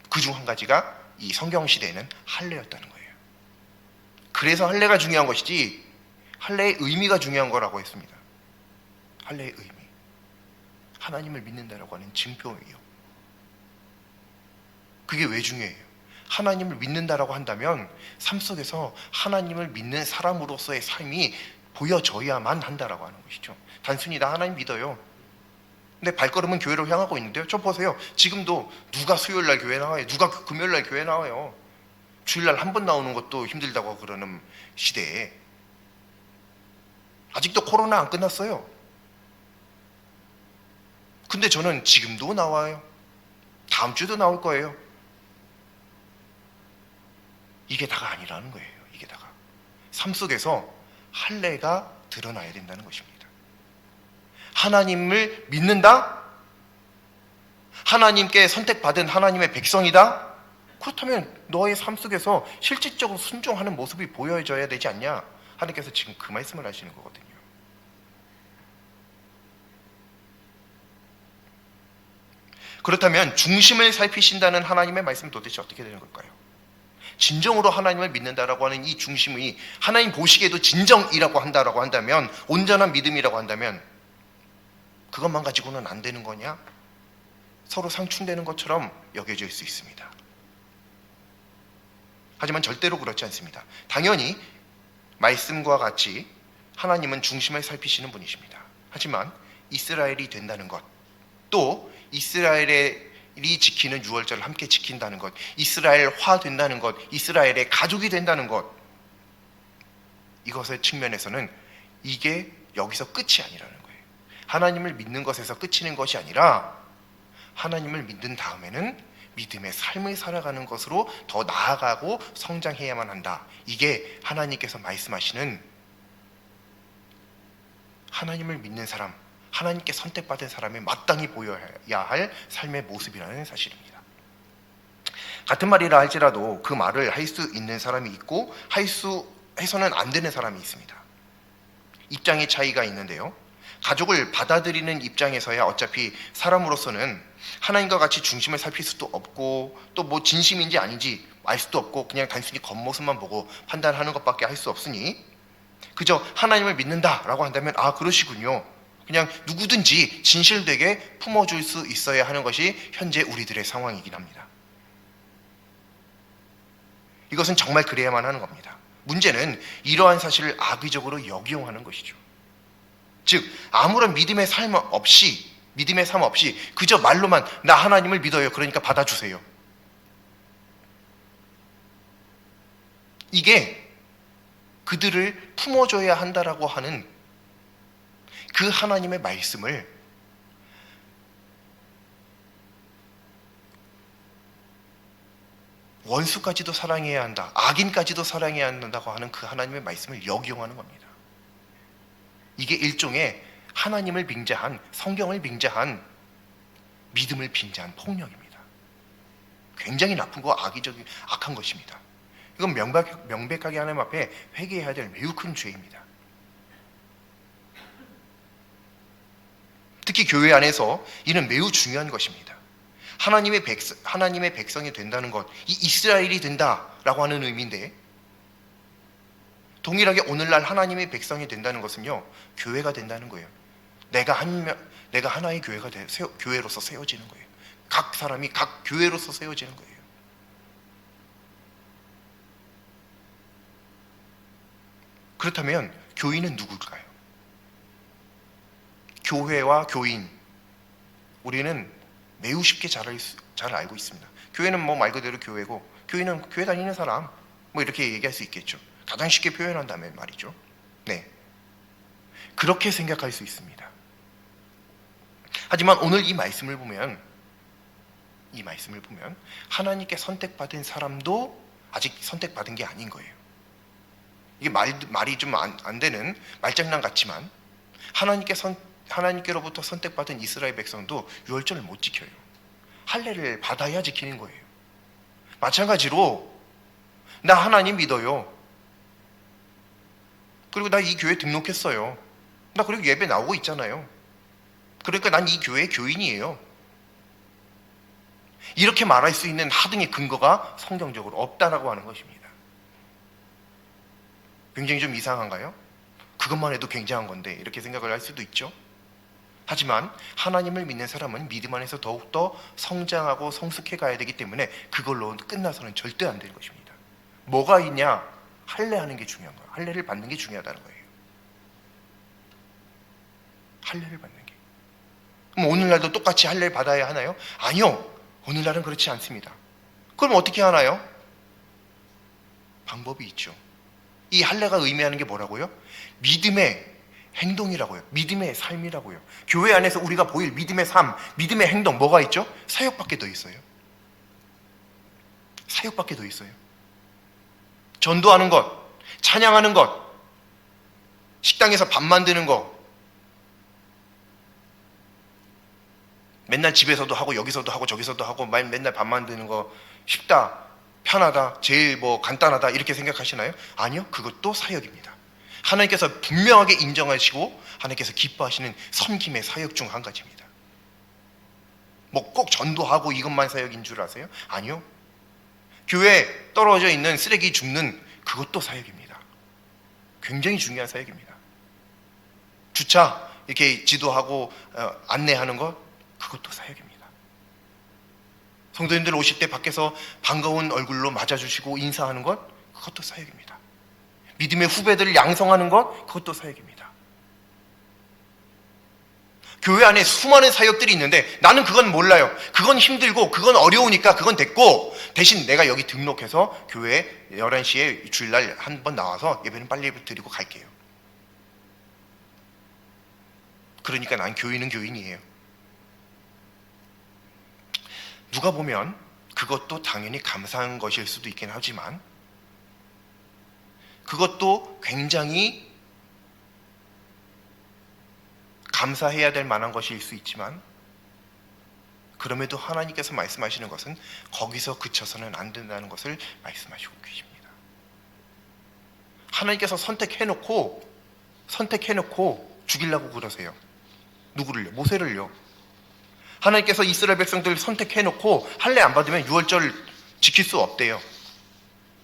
그중 한 가지가 이 성경시대에는 할례였다는 거예요. 그래서 할례가 중요한 것이지 할례의 의미가 중요한 거라고 했습니다. 할례의 의미, 하나님을 믿는다라고 하는 증표예요. 그게 왜 중요해요? 하나님을 믿는다라고 한다면 삶 속에서 하나님을 믿는 사람으로서의 삶이 보여져야만 한다라고 하는 것이죠. 단순히 나 하나님 믿어요. 근데 발걸음은 교회로 향하고 있는데요. 저 보세요. 지금도 누가 수요일날 교회 나와요? 누가 금요일날 교회 나와요? 주일날 한 번 나오는 것도 힘들다고 그러는 시대에 아직도 코로나 안 끝났어요. 근데 저는 지금도 나와요. 다음 주도 나올 거예요. 이게 다가 아니라는 거예요. 이게 다가. 삶 속에서 할례가 드러나야 된다는 것입니다. 하나님을 믿는다? 하나님께 선택받은 하나님의 백성이다? 그렇다면 너의 삶 속에서 실질적으로 순종하는 모습이 보여져야 되지 않냐? 하나님께서 지금 그 말씀을 하시는 거거든요. 그렇다면 중심을 살피신다는 하나님의 말씀은 도대체 어떻게 되는 걸까요? 진정으로 하나님을 믿는다라고 하는 이 중심이 하나님 보시기에도 진정이라고 한다라고 한다면, 온전한 믿음이라고 한다면 그것만 가지고는 안 되는 거냐? 서로 상충되는 것처럼 여겨질 수 있습니다. 하지만 절대로 그렇지 않습니다. 당연히 말씀과 같이 하나님은 중심을 살피시는 분이십니다. 하지만 이스라엘이 된다는 것, 또 이스라엘이 지키는 유월절을 함께 지킨다는 것, 이스라엘화 된다는 것, 이스라엘의 가족이 된다는 것, 이것의 측면에서는 이게 여기서 끝이 아니라는 거예요. 하나님을 믿는 것에서 끝이는 것이 아니라 하나님을 믿는 다음에는 믿음의 삶을 살아가는 것으로 더 나아가고 성장해야만 한다. 이게 하나님께서 말씀하시는 하나님을 믿는 사람, 하나님께 선택받은 사람이 마땅히 보여야 할 삶의 모습이라는 사실입니다. 같은 말이라 할지라도 그 말을 할 수 있는 사람이 있고 해서는 안 되는 사람이 있습니다. 입장의 차이가 있는데요. 가족을 받아들이는 입장에서야 어차피 사람으로서는 하나님과 같이 중심을 살필 수도 없고, 또 뭐 진심인지 아닌지 알 수도 없고, 그냥 단순히 겉모습만 보고 판단하는 것밖에 할 수 없으니 그저 하나님을 믿는다라고 한다면 아 그러시군요, 그냥 누구든지 진실되게 품어줄 수 있어야 하는 것이 현재 우리들의 상황이긴 합니다. 이것은 정말 그래야만 하는 겁니다. 문제는 이러한 사실을 악의적으로 역이용하는 것이죠. 즉 아무런 믿음의 삶 없이 그저 말로만 나 하나님을 믿어요, 그러니까 받아주세요, 이게 그들을 품어줘야 한다라고 하는 그 하나님의 말씀을 원수까지도 사랑해야 한다, 악인까지도 사랑해야 한다고 하는 그 하나님의 말씀을 역이용하는 겁니다. 이게 일종의 하나님을 빙자한, 성경을 빙자한, 믿음을 빙자한 폭력입니다. 굉장히 나쁜 거, 악한 것입니다. 이건 명백하게 하나님 앞에 회개해야 될 매우 큰 죄입니다. 특히 교회 안에서 이는 매우 중요한 것입니다. 하나님의 백성이 된다는 것, 이 이스라엘이 된다라고 하는 의미인데, 동일하게 오늘날 하나님의 백성이 된다는 것은요, 교회가 된다는 거예요. 내가 하나의 교회로서 세워지는 거예요. 각 사람이 각 교회로서 세워지는 거예요. 그렇다면 교인은 누굴까요? 교회와 교인, 우리는 매우 쉽게 잘 알고 있습니다. 교회는 뭐 말 그대로 교회고, 교인은 교회 다니는 사람, 뭐 이렇게 얘기할 수 있겠죠. 가장 쉽게 표현한다면 말이죠. 네, 그렇게 생각할 수 있습니다. 하지만 오늘 이 말씀을 보면 하나님께 선택받은 사람도 아직 선택받은 게 아닌 거예요. 이게 말이 좀 안 되는 말장난 같지만, 하나님께로부터 선택받은 이스라엘 백성도 유월절을 못 지켜요. 할례를 받아야 지키는 거예요. 마찬가지로 나 하나님 믿어요, 그리고 나 이 교회 등록했어요, 나 그리고 예배 나오고 있잖아요, 그러니까 난 이 교회의 교인이에요, 이렇게 말할 수 있는 하등의 근거가 성경적으로 없다라고 하는 것입니다. 굉장히 좀 이상한가요? 그것만 해도 굉장한 건데 이렇게 생각을 할 수도 있죠. 하지만 하나님을 믿는 사람은 믿음 안에서 더욱더 성장하고 성숙해 가야 되기 때문에 그걸로 끝나서는 절대 안 되는 것입니다. 뭐가 있냐? 할례하는 게 중요한 거예요. 할례를 받는 게 중요하다는 거예요. 할례를 받는 게. 그럼 오늘날도 똑같이 할례를 받아야 하나요? 아니요, 오늘날은 그렇지 않습니다. 그럼 어떻게 하나요? 방법이 있죠. 이 할례가 의미하는 게 뭐라고요? 믿음의 행동이라고요. 믿음의 삶이라고요. 교회 안에서 우리가 보일 믿음의 삶, 믿음의 행동 뭐가 있죠? 사역밖에 더 있어요. 사역밖에 더 있어요. 전도하는 것, 찬양하는 것, 식당에서 밥 만드는 거, 맨날 집에서도 하고 여기서도 하고 저기서도 하고 맨날 밥 만드는 거 쉽다, 편하다, 제일 간단하다 이렇게 생각하시나요? 아니요, 그것도 사역입니다. 하나님께서 분명하게 인정하시고 하나님께서 기뻐하시는 섬김의 사역 중 한 가지입니다. 꼭 전도하고 이것만 사역인 줄 아세요? 아니요. 교회에 떨어져 있는 쓰레기 줍는 그것도 사역입니다. 굉장히 중요한 사역입니다. 주차 이렇게 지도하고 안내하는 것, 그것도 사역입니다. 성도님들 오실 때 밖에서 반가운 얼굴로 맞아주시고 인사하는 것, 그것도 사역입니다. 믿음의 후배들을 양성하는 것, 그것도 사역입니다. 교회 안에 수많은 사역들이 있는데 나는 그건 몰라요. 그건 힘들고 그건 어려우니까 그건 됐고, 대신 내가 여기 등록해서 교회에 11시에 주일날 한 번 나와서 예배는 빨리 드리고 갈게요. 그러니까 난 교인은 교인이에요. 누가 보면 그것도 당연히 감사한 것일 수도 있긴 하지만, 그것도 굉장히 감사해야 될 만한 것일 수 있지만, 그럼에도 하나님께서 말씀하시는 것은 거기서 그쳐서는 안 된다는 것을 말씀하시고 계십니다. 하나님께서 선택해놓고 죽이려고 그러세요. 누구를요? 모세를요. 하나님께서 이스라엘 백성들을 선택해놓고 할례 안 받으면 유월절 지킬 수 없대요.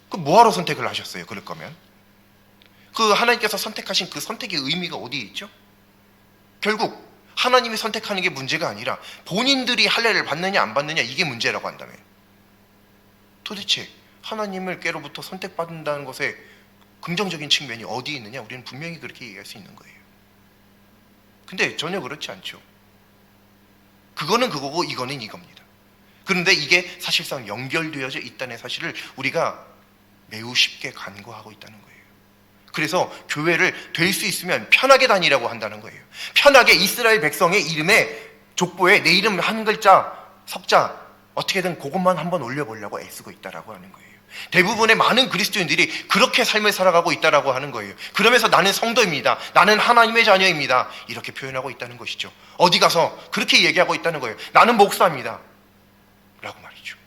그럼 뭐하러 선택을 하셨어요? 그럴 거면 그 하나님께서 선택하신 그 선택의 의미가 어디에 있죠? 결국 하나님이 선택하는 게 문제가 아니라 본인들이 할례를 받느냐 안 받느냐, 이게 문제라고 한다면, 도대체 하나님을 깨로부터 선택받는다는 것에 긍정적인 측면이 어디에 있느냐, 우리는 분명히 그렇게 얘기할 수 있는 거예요. 근데 전혀 그렇지 않죠. 그거는 그거고 이거는 이겁니다. 그런데 이게 사실상 연결되어져 있다는 사실을 우리가 매우 쉽게 간과하고 있다는 거예요. 그래서 교회를 될 수 있으면 편하게 다니라고 한다는 거예요. 편하게 이스라엘 백성의 이름에, 족보에 내 이름 한 글자, 석자 어떻게든 그것만 한번 올려보려고 애쓰고 있다라고 하는 거예요. 대부분의 많은 그리스도인들이 그렇게 삶을 살아가고 있다라고 하는 거예요. 그러면서 나는 성도입니다, 나는 하나님의 자녀입니다, 이렇게 표현하고 있다는 것이죠. 어디 가서 그렇게 얘기하고 있다는 거예요. 나는 목사입니다 라고 말이죠.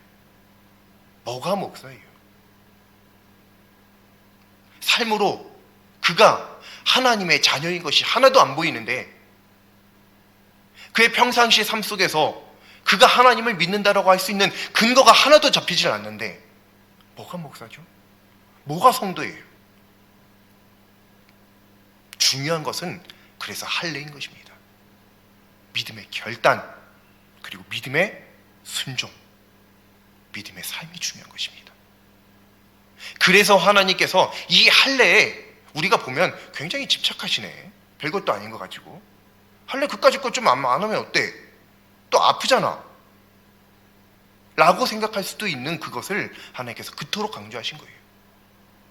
뭐가 목사예요? 삶으로 그가 하나님의 자녀인 것이 하나도 안 보이는데, 그의 평상시 삶 속에서 그가 하나님을 믿는다라고 할 수 있는 근거가 하나도 잡히질 않는데 뭐가 목사죠? 뭐가 성도예요? 중요한 것은 그래서 할례인 것입니다. 믿음의 결단, 그리고 믿음의 순종, 믿음의 삶이 중요한 것입니다. 그래서 하나님께서 이 할례에, 우리가 보면 굉장히 집착하시네. 별것도 아닌 거 가지고 할례 그까짓 거 좀 안 하면 어때? 또 아프잖아 라고 생각할 수도 있는 그것을 하나님께서 그토록 강조하신 거예요.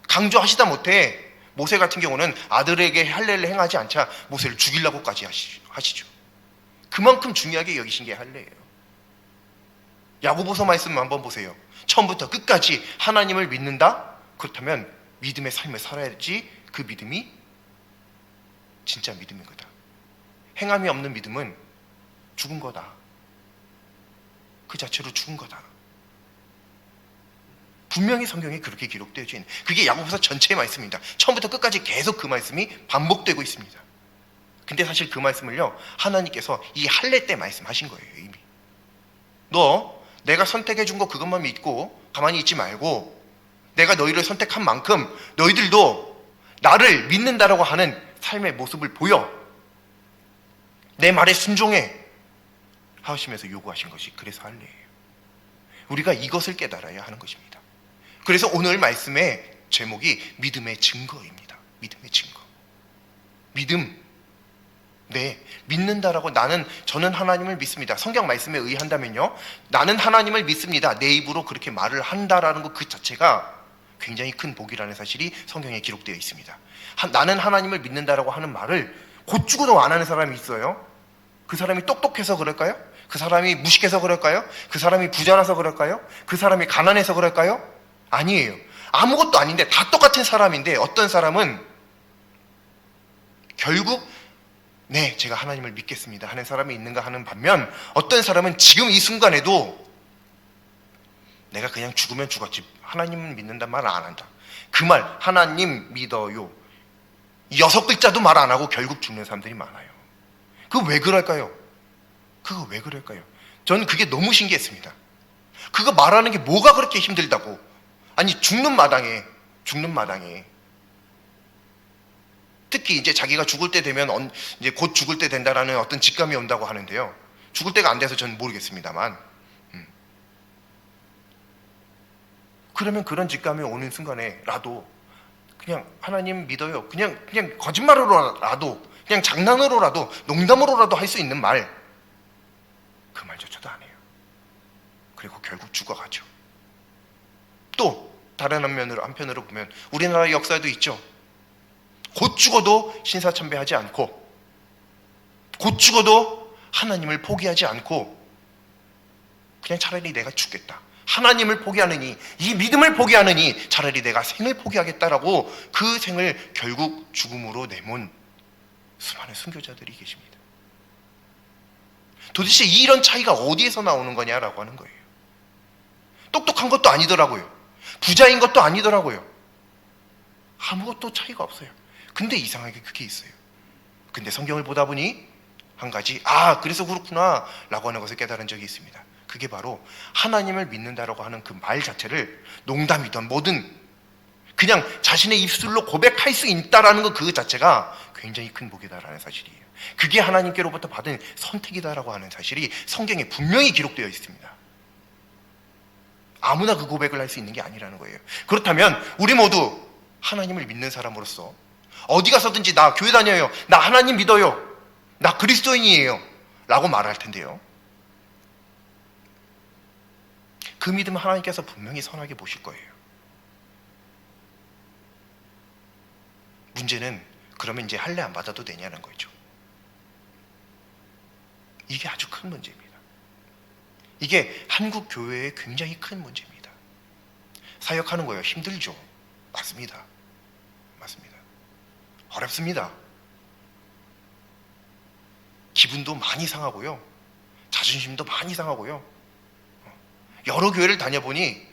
강조하시다 못해 모세 같은 경우는 아들에게 할례를 행하지 않자 모세를 죽이려고까지 하시죠. 그만큼 중요하게 여기신 게 할례예요. 야고보서 말씀 한번 보세요. 처음부터 끝까지 하나님을 믿는다? 그렇다면 믿음의 삶을 살아야지 그 믿음이 진짜 믿음인 거다. 행함이 없는 믿음은 죽은 거다. 그 자체로 죽은 거다. 분명히 성경에 그렇게 기록되어 있는, 그게 야고보서 전체의 말씀입니다. 처음부터 끝까지 계속 그 말씀이 반복되고 있습니다. 근데 사실 그 말씀을요, 하나님께서 이 할례 때 말씀하신 거예요. 이미 너 내가 선택해 준 거 그것만 믿고 가만히 있지 말고, 내가 너희를 선택한 만큼 너희들도 나를 믿는다라고 하는 삶의 모습을 보여, 내 말에 순종해 하시면서 요구하신 것이 그래서 할례예요. 우리가 이것을 깨달아야 하는 것입니다. 그래서 오늘 말씀의 제목이 믿음의 증거입니다. 믿음의 증거. 믿음. 네, 믿는다라고, 저는 하나님을 믿습니다. 성경 말씀에 의한다면요, 나는 하나님을 믿습니다, 내 입으로 그렇게 말을 한다라는 것 그 자체가 굉장히 큰 복이라는 사실이 성경에 기록되어 있습니다. 나는 하나님을 믿는다라고 하는 말을 곧 죽어도 안 하는 사람이 있어요? 그 사람이 똑똑해서 그럴까요? 그 사람이 무식해서 그럴까요? 그 사람이 부자라서 그럴까요? 그 사람이 가난해서 그럴까요? 아니에요. 아무것도 아닌데 다 똑같은 사람인데 어떤 사람은 결국 네, 제가 하나님을 믿겠습니다 하는 사람이 있는가 하는 반면, 어떤 사람은 지금 이 순간에도 내가 그냥 죽으면 죽었지 하나님은 믿는단 말 안 한다. 그 말 하나님 믿어요 6글자도 말 안 하고 결국 죽는 사람들이 많아요. 그거 왜 그럴까요? 그거 왜 그럴까요? 저는 그게 너무 신기했습니다. 그거 말하는 게 뭐가 그렇게 힘들다고. 아니 죽는 마당에 특히 이제 자기가 죽을 때 되면 이제 곧 죽을 때 된다라는 어떤 직감이 온다고 하는데요. 죽을 때가 안 돼서 저는 모르겠습니다만, 그러면 그런 직감이 오는 순간에라도 그냥 하나님 믿어요. 그냥 거짓말로라도, 그냥 장난으로라도, 농담으로라도 할 수 있는 말, 그 말조차도 안 해요. 그리고 결국 죽어가죠. 또 다른 한편으로 보면 우리나라 역사에도 있죠. 곧 죽어도 신사참배하지 않고, 곧 죽어도 하나님을 포기하지 않고, 그냥 차라리 내가 죽겠다, 하나님을 포기하느니, 이 믿음을 포기하느니 차라리 내가 생을 포기하겠다라고 그 생을 결국 죽음으로 내몬 수많은 순교자들이 계십니다. 도대체 이런 차이가 어디에서 나오는 거냐라고 하는 거예요. 똑똑한 것도 아니더라고요. 부자인 것도 아니더라고요. 아무것도 차이가 없어요. 근데 이상하게 그게 있어요. 근데 성경을 보다 보니 한 가지, 그래서 그렇구나 라고 하는 것을 깨달은 적이 있습니다. 그게 바로 하나님을 믿는다라고 하는 그 말 자체를 농담이든 뭐든 그냥 자신의 입술로 고백할 수 있다라는 것 그 자체가 굉장히 큰 복이다라는 사실이에요. 그게 하나님께로부터 받은 선택이다라고 하는 사실이 성경에 분명히 기록되어 있습니다. 아무나 그 고백을 할 수 있는 게 아니라는 거예요. 그렇다면 우리 모두 하나님을 믿는 사람으로서 어디 가서든지 나 교회 다녀요, 나 하나님 믿어요, 나 그리스도인이에요 라고 말할 텐데요, 그 믿음은 하나님께서 분명히 선하게 보실 거예요. 문제는 그러면 이제 할례 안 받아도 되냐는 거죠. 이게 아주 큰 문제입니다. 이게 한국 교회의 굉장히 큰 문제입니다. 사역하는 거예요. 힘들죠. 맞습니다. 어렵습니다. 기분도 많이 상하고요, 자존심도 많이 상하고요. 여러 교회를 다녀보니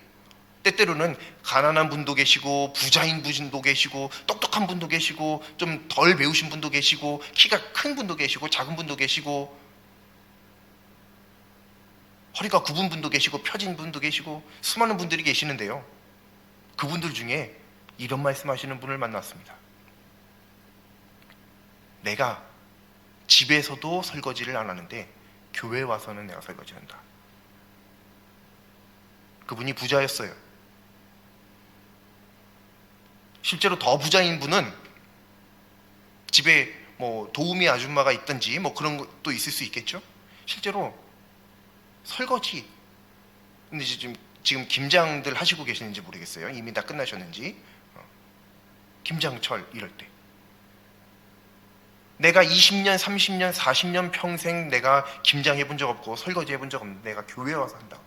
때때로는 가난한 분도 계시고, 부자인 분도 계시고, 똑똑한 분도 계시고, 좀 덜 배우신 분도 계시고, 키가 큰 분도 계시고, 작은 분도 계시고, 허리가 굽은 분도 계시고, 펴진 분도 계시고, 수많은 분들이 계시는데요, 그분들 중에 이런 말씀하시는 분을 만났습니다. 내가 집에서도 설거지를 안 하는데 교회에 와서는 내가 설거지한다. 그분이 부자였어요. 실제로 더 부자인 분은 집에 뭐 도우미 아줌마가 있든지 뭐 그런 것도 있을 수 있겠죠. 실제로 설거지, 근데 지금 김장들 하시고 계시는지 모르겠어요. 이미 다 끝나셨는지. 김장철 이럴 때 내가 20년, 30년, 40년 평생 내가 김장해 본 적 없고 설거지 해본 적 없는데 내가 교회에 와서 한다.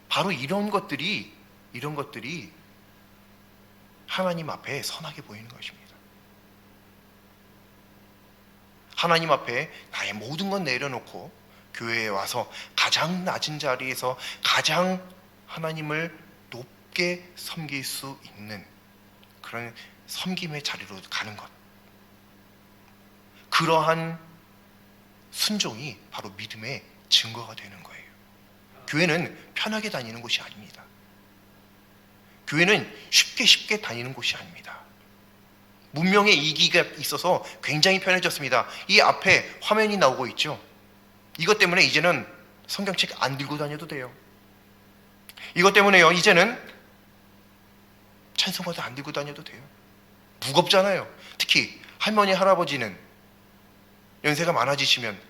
바로 이런 것들이 하나님 앞에 선하게 보이는 것입니다. 하나님 앞에 나의 모든 건 내려놓고 교회에 와서 가장 낮은 자리에서 가장 하나님을 높게 섬길 수 있는 그런 섬김의 자리로 가는 것, 그러한 순종이 바로 믿음의 증거가 되는 거예요. 교회는 편하게 다니는 곳이 아닙니다. 교회는 쉽게 다니는 곳이 아닙니다. 문명의 이기가 있어서 굉장히 편해졌습니다. 이 앞에 화면이 나오고 있죠. 이것 때문에 이제는 성경책 안 들고 다녀도 돼요. 이것 때문에요, 이제는 찬송가도 안 들고 다녀도 돼요. 무겁잖아요. 특히 할머니, 할아버지는 연세가 많아지시면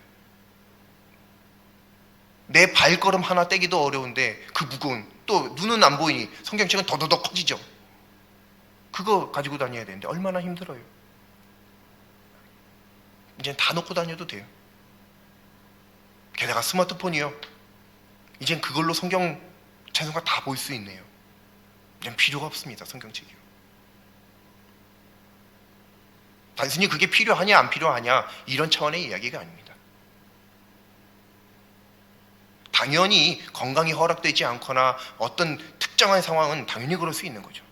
내 발걸음 하나 떼기도 어려운데 그 무거운, 또 눈은 안 보이니 성경책은 더더더 커지죠. 그거 가지고 다녀야 되는데 얼마나 힘들어요. 이젠 다 놓고 다녀도 돼요. 게다가 스마트폰이요, 이젠 그걸로 성경 찬송가 다 볼 수 있네요. 이젠 필요가 없습니다. 성경책이요. 단순히 그게 필요하냐 안 필요하냐 이런 차원의 이야기가 아닙니다. 당연히 건강이 허락되지 않거나 어떤 특정한 상황은 당연히 그럴 수 있는 거죠.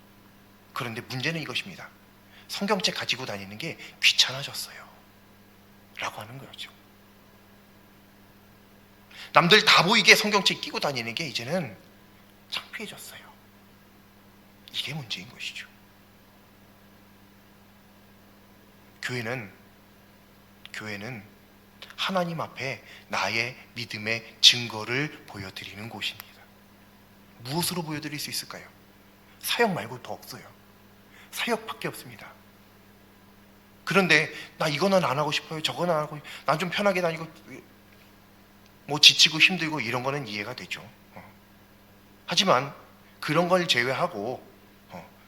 그런데 문제는 이것입니다. 성경책 가지고 다니는 게 귀찮아졌어요 라고 하는 거죠. 남들 다 보이게 성경책 끼고 다니는 게 이제는 창피해졌어요. 이게 문제인 것이죠. 교회는 하나님 앞에 나의 믿음의 증거를 보여드리는 곳입니다. 무엇으로 보여드릴 수 있을까요? 사역 말고 더 없어요. 사역밖에 없습니다. 그런데 나 이거는 안 하고 싶어요, 저거는 안 하고, 난 좀 편하게 다니고, 뭐 지치고 힘들고 이런 거는 이해가 되죠. 하지만 그런 걸 제외하고,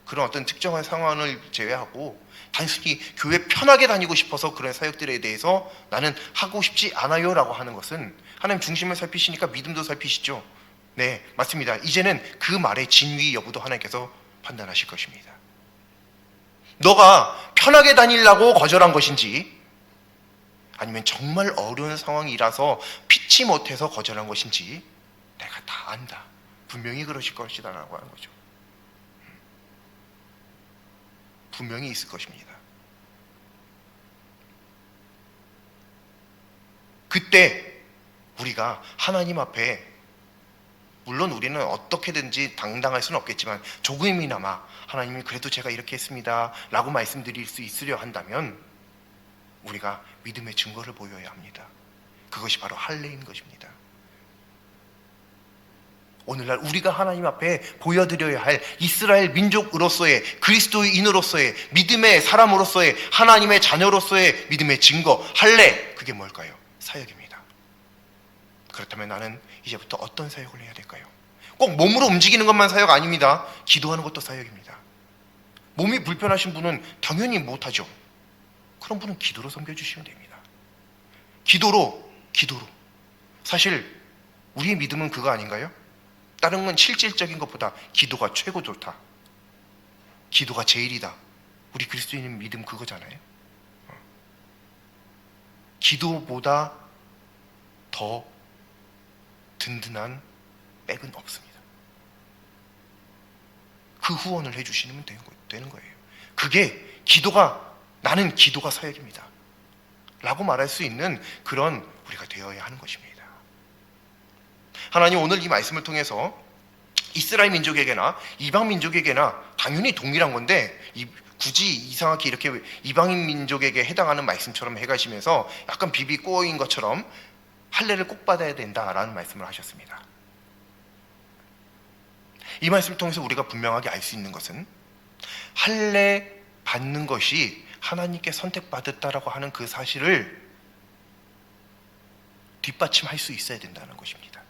그런 어떤 특정한 상황을 제외하고 단순히 교회 편하게 다니고 싶어서 그런 사역들에 대해서 나는 하고 싶지 않아요 라고 하는 것은 하나님 중심을 살피시니까 믿음도 살피시죠. 네, 맞습니다. 이제는 그 말의 진위 여부도 하나님께서 판단하실 것입니다. 너가 편하게 다니려고 거절한 것인지, 아니면 정말 어려운 상황이라서 피치 못해서 거절한 것인지 내가 다 안다, 분명히 그러실 것이다 라고 하는 거죠. 분명히 있을 것입니다. 그때 우리가 하나님 앞에, 물론 우리는 어떻게든지 당당할 수는 없겠지만 조금이나마 하나님이 그래도 제가 이렇게 했습니다 라고 말씀드릴 수 있으려 한다면 우리가 믿음의 증거를 보여야 합니다. 그것이 바로 할례인 것입니다. 오늘날 우리가 하나님 앞에 보여드려야 할 이스라엘 민족으로서의, 그리스도인으로서의, 믿음의 사람으로서의, 하나님의 자녀로서의 믿음의 증거, 할례, 그게 뭘까요? 사역입니다. 그렇다면 나는 이제부터 어떤 사역을 해야 될까요? 꼭 몸으로 움직이는 것만 사역 아닙니다. 기도하는 것도 사역입니다. 몸이 불편하신 분은 당연히 못하죠. 그런 분은 기도로 섬겨주시면 됩니다. 기도로. 사실 우리의 믿음은 그거 아닌가요? 다른 건 실질적인 것보다 기도가 최고 좋다, 기도가 제일이다. 우리 그리스도인의 믿음 그거잖아요. 기도보다 더 든든한 백은 없습니다. 그 후원을 해주시면 되는 거예요. 그게 나는 기도가 사역입니다 라고 말할 수 있는 그런 우리가 되어야 하는 것입니다. 하나님 오늘 이 말씀을 통해서 이스라엘 민족에게나 이방 민족에게나 당연히 동일한 건데 굳이 이상하게 이렇게 이방인 민족에게 해당하는 말씀처럼 해가시면서 약간 비비 꼬인 것처럼 할례를 꼭 받아야 된다라는 말씀을 하셨습니다. 이 말씀을 통해서 우리가 분명하게 알 수 있는 것은 할례 받는 것이 하나님께 선택받았다라고 하는 그 사실을 뒷받침할 수 있어야 된다는 것입니다.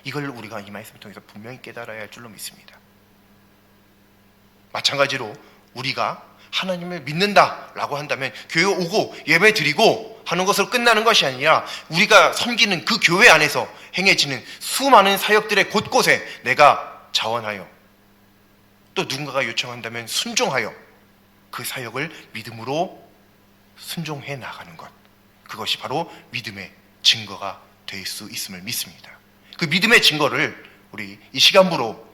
이걸 우리가 이 말씀을 통해서 분명히 깨달아야 할 줄로 믿습니다. 마찬가지로 우리가 하나님을 믿는다라고 한다면 교회 오고 예배 드리고 하는 것으로 끝나는 것이 아니라 우리가 섬기는 그 교회 안에서 행해지는 수많은 사역들의 곳곳에 내가 자원하여, 또 누군가가 요청한다면 순종하여 그 사역을 믿음으로 순종해 나가는 것, 그것이 바로 믿음의 증거가 될 수 있음을 믿습니다. 그 믿음의 증거를 우리 이 시간부로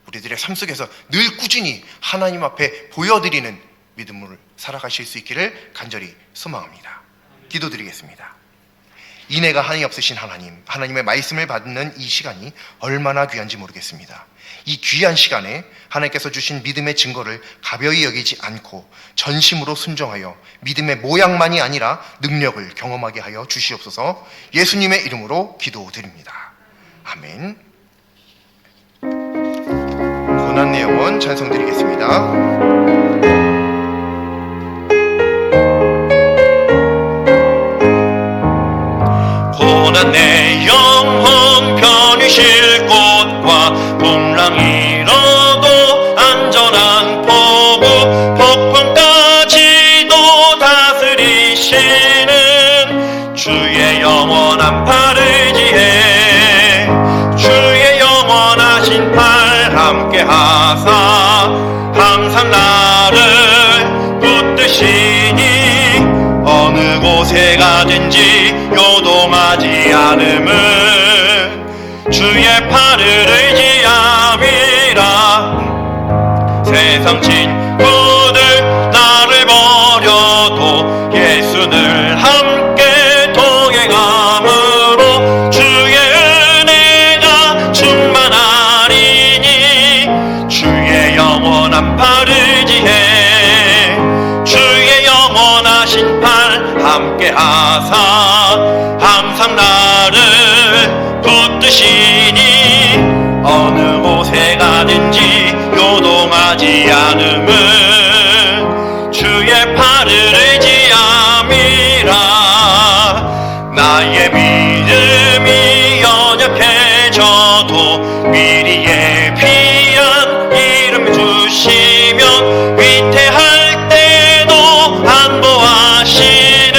우리들의 삶 속에서 늘 꾸준히 하나님 앞에 보여드리는 믿음을 살아가실 수 있기를 간절히 소망합니다. 기도드리겠습니다. 인애가 한이 없으신 하나님, 하나님의 말씀을 받는 이 시간이 얼마나 귀한지 모르겠습니다. 이 귀한 시간에 하나님께서 주신 믿음의 증거를 가벼이 여기지 않고 전심으로 순종하여 믿음의 모양만이 아니라 능력을 경험하게 하여 주시옵소서. 예수님의 이름으로 기도드립니다. 아멘. 고난 내 영혼 찬송드리겠습니다. 고난 내 영혼 곳에 가든지 요동하지 않음은 주의 팔을 의지함이라. 세상 친구들 나를 버려도 예수를 함께 동행함으로 주의 은혜가 충만하리니. 주의 영원한 팔 의지해 주의 영원하신 팔 함께 하사 항상 나를 붙드시니. 어느 곳에 가든지 요동하지 않음은 주의 팔을 의지함이라. 나의 믿음이 연약해져도 미리 예비한 이름 주시면 위태할 때도 안보하시는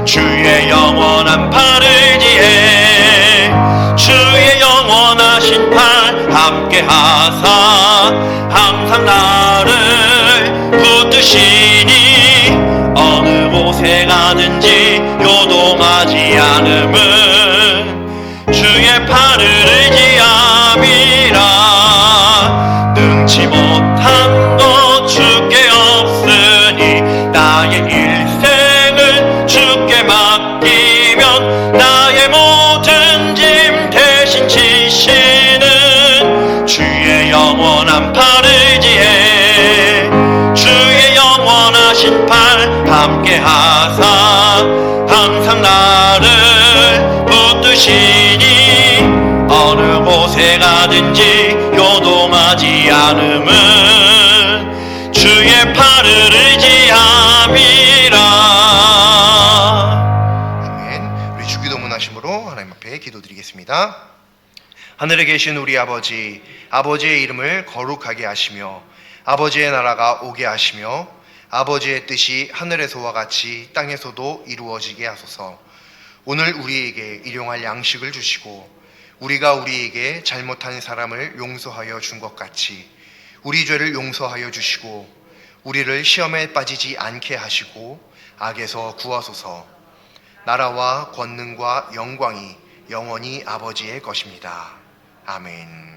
주의 영원한 팔 의지해 주의 영원하신 팔 함께 하사 항상 나를 붙드시니. 어느 곳에 가든지 요동하지 않음은 주의 팔을 의지함이라. 능치 못한 것 주께 없으니 나의 일생을 주께 맡기면 나의 모든 짐 대신 지시는 주의 영원한 팔 의지해 주의 영원하신 팔 함께 하사 항상 나를 붙드시니. 어느 곳에 가든지 요동하지 않음은 주의 팔을 의지함이라. 아멘. 우리 주기도문 하심으로 하나님 앞에 기도드리겠습니다. 하늘에 계신 우리 아버지, 아버지의 이름을 거룩하게 하시며 아버지의 나라가 오게 하시며 아버지의 뜻이 하늘에서와 같이 땅에서도 이루어지게 하소서. 오늘 우리에게 일용할 양식을 주시고 우리가 우리에게 잘못한 사람을 용서하여 준 것 같이 우리 죄를 용서하여 주시고 우리를 시험에 빠지지 않게 하시고 악에서 구하소서. 나라와 권능과 영광이 영원히 아버지의 것입니다. 아멘.